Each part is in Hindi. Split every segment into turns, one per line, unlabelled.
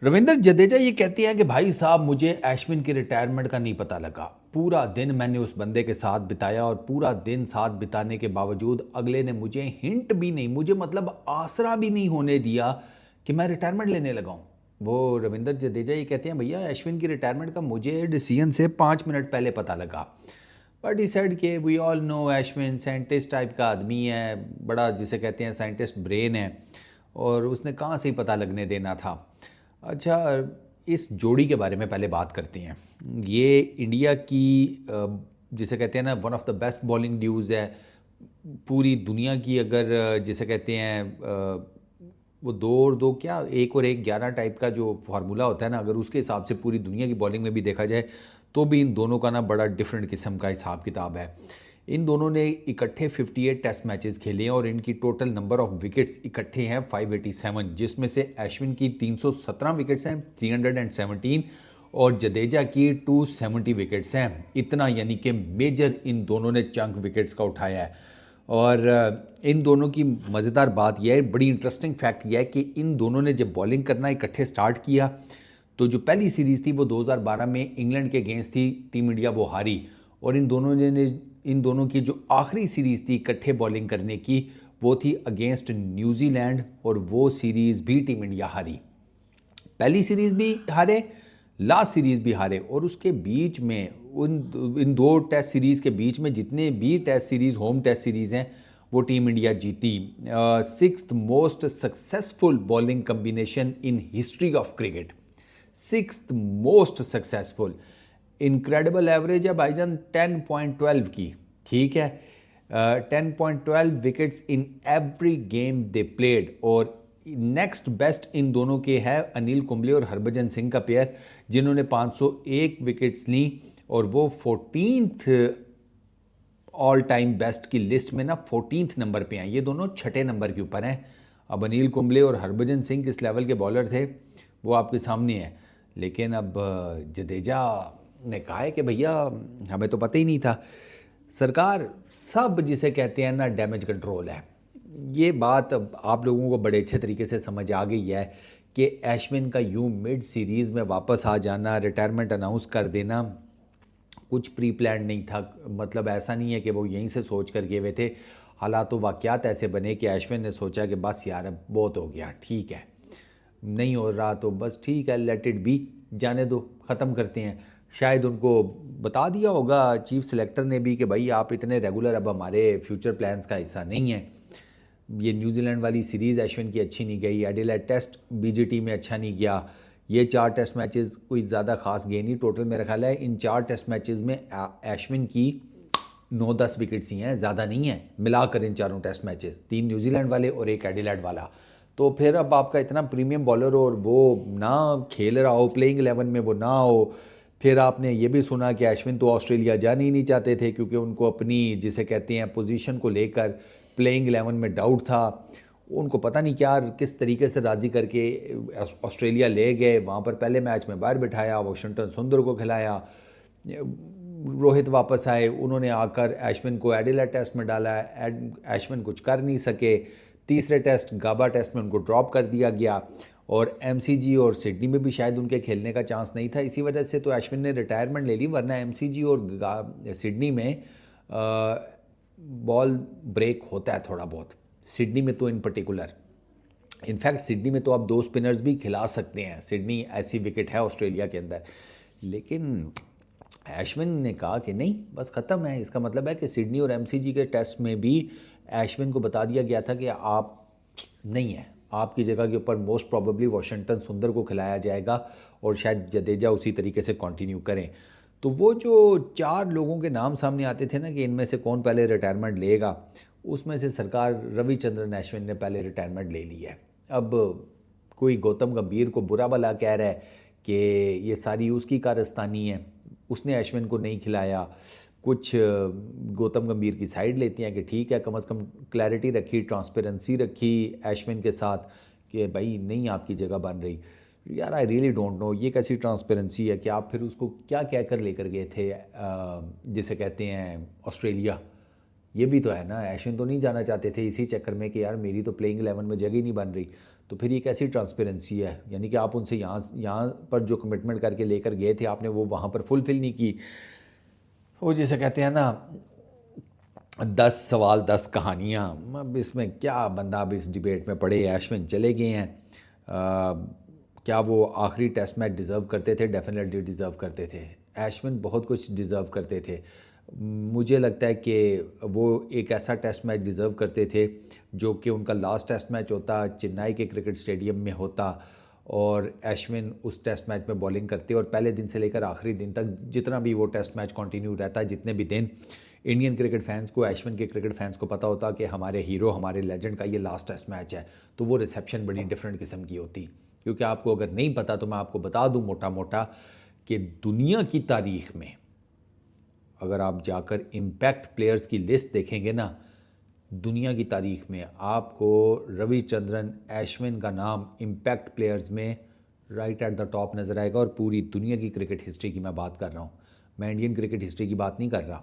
रविंद्र जडेजा ये कहते हैं कि भाई साहब मुझे अश्विन की रिटायरमेंट का नहीं पता लगा। पूरा दिन मैंने उस बंदे के साथ बिताया और पूरा दिन साथ बिताने के बावजूद अगले ने मुझे हिंट भी नहीं, मुझे मतलब आसरा भी नहीं होने दिया कि मैं रिटायरमेंट लेने लगा हूँ। वो रविंद्र जडेजा ये कहते हैं भैया अश्विन की रिटायरमेंट का मुझे डिसीजन से 5 मिनट पहले पता लगा। बट ही सेड कि we all know Ashwin scientist type का आदमी है, बड़ा जिसे कहते हैं साइंटिस्ट ब्रेन है, और उसने कहाँ से ही पता लगने देना था। अच्छा, इस जोड़ी के बारे में पहले बात करते हैं। ये इंडिया की जिसे कहते हैं ना one of the best bowling duos है पूरी दुनिया की। अगर जिसे कहते हैं वो 2 और 2 क्या 1 और 1 11 टाइप का जो फार्मूला होता है ना, अगर उसके हिसाब से पूरी दुनिया की बॉलिंग में भी देखा जाए तो भी इन दोनों का ना बड़ा डिफरेंट किस्म का हिसाब किताब है। इन दोनों ने इकट्ठे 58 टेस्ट मैचेस खेले हैं और इनकी टोटल नंबर ऑफ विकेट्स इकट्ठे हैं 587, जिसमें से अश्विन की 317 विकेट्स हैं 317 और जडेजा की 270 विकेट्स हैं। इतना यानी कि मेजर इन दोनों ने चंक विकेट्स का उठाया है। और इन दोनों की मज़ेदार बात यह है, बड़ी इंटरेस्टिंग फैक्ट यह है कि इन दोनों ने जब बॉलिंग करना इकट्ठे स्टार्ट किया तो जो पहली सीरीज़ थी वो 2012 में इंग्लैंड के अगेंस्ट थी, टीम इंडिया वो हारी। और इन दोनों की जो आखिरी सीरीज़ थी इकट्ठे बॉलिंग करने की वो थी अगेंस्ट न्यूजीलैंड, और वो सीरीज़ भी टीम इंडिया हारी। पहली सीरीज़ भी हारे, लास्ट सीरीज़ भी हारे, और उसके बीच में इन 2 टेस्ट सीरीज़ के बीच में जितने भी test series home test series हैं वो टीम इंडिया जीती। 6th most successful bowling combination in history of cricket, 6th most successful. Incredible average है भाईजान 10.12 की, ठीक है। 10.12 wickets in every game they played. और नेक्स्ट बेस्ट इन दोनों के है अनिल कुंबले और हरभजन सिंह का पेयर, जिन्होंने 501 विकेट्स ली और वो 14th ऑल टाइम बेस्ट की लिस्ट में ना 14th नंबर पे हैं। ये दोनों छठे नंबर के ऊपर हैं। अब अनिल कुंबले और हरभजन सिंह किस लेवल के बॉलर थे वो आपके सामने है, लेकिन अब जडेजा ने कहा है कि भैया हमें तो पता ही नहीं था। सरकार सब जिसे कहते हैं ना डैमेज कंट्रोल है। ये बात अब आप लोगों को बड़े अच्छे तरीके से समझ आ गई है कि अश्विन का यूं मिड सीरीज़ में वापस आ जाना, रिटायरमेंट अनाउंस कर देना कुछ प्री प्लान नहीं था। मतलब ऐसा नहीं है कि वो यहीं से सोच कर गए हुए थे। हालात तो वाक़यात ऐसे बने कि अश्विन ने सोचा कि बस यार अब बहुत हो गया, ठीक है, नहीं हो रहा तो बस ठीक है, लेट इट बी, जाने दो, ख़त्म करते हैं। शायद उनको बता दिया होगा चीफ सेलेक्टर ने भी कि भाई आप इतने रेगुलर अब हमारे फ्यूचर प्लान्स का हिस्सा नहीं है। ये न्यूजीलैंड वाली सीरीज़ अश्विन की अच्छी नहीं गई, एडिलेड टेस्ट बीजीटी में अच्छा नहीं गया, ये 4 टेस्ट मैचेस कोई ज़्यादा खास गए नहीं। टोटल मेरा ख्याल है इन 4 टेस्ट मैचेस में अश्विन की 9-10 विकेट्स ही हैं, ज़्यादा नहीं है मिलाकर इन 4 टेस्ट मैचेस, 3 न्यूजीलैंड वाले और 1 एडिलेड वाला। तो फिर अब आपका इतना प्रीमियम बॉलर और वो ना खेल रहा हो, प्लेइंग 11 में वो ना हो। फिर आपने ये भी सुना कि अश्विन तो ऑस्ट्रेलिया जाने ही नहीं चाहते थे क्योंकि उनको अपनी जिसे कहते हैं पोजीशन को लेकर प्लेइंग 11 में डाउट था। उनको पता नहीं क्या किस तरीके से राज़ी करके ऑस्ट्रेलिया ले गए, वहाँ पर पहले मैच में बाहर बिठाया, वाशिंगटन सुंदर को खिलाया, रोहित वापस आए, उन्होंने आकर अश्विन को एडिलेड टेस्ट में डाला, अश्विन कुछ कर नहीं सके। तीसरे टेस्ट गाबा टेस्ट में उनको ड्रॉप कर दिया गया और एमसीजी और सिडनी में भी शायद उनके खेलने का चांस नहीं था, इसी वजह से तो अश्विन ने रिटायरमेंट ले ली। वरना एमसीजी और सिडनी में बॉल ब्रेक होता है थोड़ा बहुत, सिडनी में तो इन पर्टिकुलर। इनफैक्ट सिडनी में तो आप 2 स्पिनर्स भी खिला सकते हैं, सिडनी ऐसी विकेट है ऑस्ट्रेलिया के अंदर। लेकिन अश्विन ने कहा कि नहीं, बस ख़त्म है। इसका मतलब है कि सिडनी और एमसीजी के टेस्ट में भी अश्विन को बता दिया गया था कि आप नहीं हैं, आपकी जगह के ऊपर मोस्ट प्रॉबेबली वाशिंगटन सुंदर को खिलाया जाएगा और शायद जडेजा उसी तरीके से कंटिन्यू करें। तो वो जो 4 लोगों के नाम सामने आते थे ना कि इनमें से कौन पहले रिटायरमेंट लेगा, उसमें से सरकार रविचंद्रन अश्विन ने पहले रिटायरमेंट ले ली है। अब कोई गौतम गंभीर को बुरा भला कह रहा है कि ये सारी उसकी कारस्तानी है, उसने अश्विन को नहीं खिलाया। कुछ गौतम गंभीर की साइड लेते हैं कि ठीक है, कम से कम क्लैरिटी रखी, ट्रांसपेरेंसी रखी अश्विन के साथ कि भाई नहीं आपकी जगह बन रही। यार आई रियली डोंट नो ये कैसी ट्रांसपेरेंसी है कि आप फिर उसको क्या कह कर लेकर गए थे जिसे कहते हैं ऑस्ट्रेलिया। ये भी तो है ना, अश्विन तो नहीं जाना चाहते थे इसी चक्कर में कि यार मेरी तो प्लेइंग 11 में जगह ही नहीं बन रही। तो फिर ये कैसी ट्रांसपेरेंसी है? यानी कि आप उनसे यहाँ पर जो कमिटमेंट करके लेकर गए थे आपने वो वहाँ पर फुलफ़िल नहीं की। वो जैसे कहते हैं ना 10 सवाल 10 कहानियाँ। अब इसमें क्या बंदा अब इस डिबेट में पड़े। अश्विन चले गए हैं। क्या वो आखिरी टेस्ट मैच डिज़र्व करते थे? डेफिनेटली डिज़र्व करते थे। अश्विन बहुत कुछ डिज़र्व करते थे। मुझे लगता है कि वो एक ऐसा टेस्ट मैच डिज़र्व करते थे जो कि उनका लास्ट टेस्ट मैच होता, चेन्नई के क्रिकेट स्टेडियम में होता और अश्विन उस टेस्ट मैच में बॉलिंग करते और पहले दिन से लेकर आखिरी दिन तक जितना भी वो टेस्ट मैच कंटिन्यू रहता है, जितने भी दिन, इंडियन क्रिकेट फैंस को, अश्विन के क्रिकेट फैंस को पता होता कि हमारे हीरो, हमारे लेजेंड का ये लास्ट टेस्ट मैच है, तो वो रिसेप्शन बड़ी डिफरेंट किस्म की होती। क्योंकि आपको अगर नहीं पता तो मैं आपको बता दूं मोटा मोटा कि दुनिया की तारीख में अगर आप जाकर इम्पैक्ट प्लेयर्स की लिस्ट देखेंगे ना, दुनिया की तारीख में आपको रविचंद्रन अश्विन का नाम इम्पैक्ट प्लेयर्स में राइट एट द टॉप नज़र आएगा। और पूरी दुनिया की क्रिकेट हिस्ट्री की मैं बात कर रहा हूँ, मैं इंडियन क्रिकेट हिस्ट्री की बात नहीं कर रहा।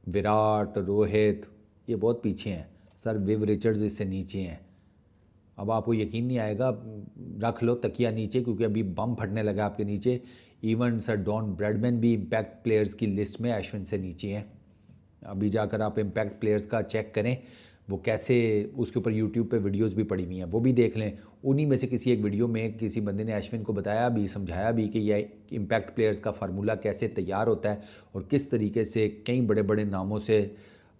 विराट, रोहित ये बहुत पीछे हैं सर, विव रिचर्ड्स इससे नीचे हैं। अब आपको यकीन नहीं आएगा, रख लो तकिया नीचे क्योंकि अभी बम फटने लगा आपके नीचे। इवन सर डॉन ब्रैडमैन भी इम्पैक्ट प्लेयर्स की लिस्ट में अश्विन से नीचे हैं। अभी जाकर आप इम्पैक्ट प्लेयर्स का चेक करें, वो कैसे, उसके ऊपर यूट्यूब पे वीडियोस भी पड़ी हुई हैं, वो भी देख लें। उन्हीं में से किसी एक वीडियो में किसी बंदे ने अश्विन को बताया भी, समझाया भी कि यह इम्पैक्ट प्लेयर्स का फार्मूला कैसे तैयार होता है और किस तरीके से कई बड़े बड़े नामों से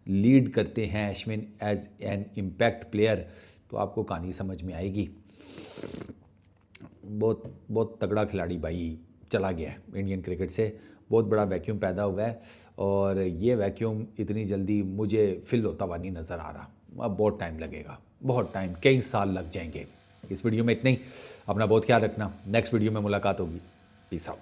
लीड करते हैं Ashwin as an impact player. तो आपको कहानी समझ में आएगी। बहुत बहुत तगड़ा खिलाड़ी भाई चला गया है इंडियन क्रिकेट से, बहुत बड़ा वैक्यूम पैदा हुआ है और ये वैक्यूम इतनी जल्दी मुझे फिल होता हुआ नहीं नज़र आ रहा। अब बहुत टाइम लगेगा, बहुत टाइम, कई साल लग जाएंगे। इस वीडियो में इतना ही। अपना बहुत ख्याल रखना, नेक्स्ट वीडियो में मुलाकात होगी। Peace out.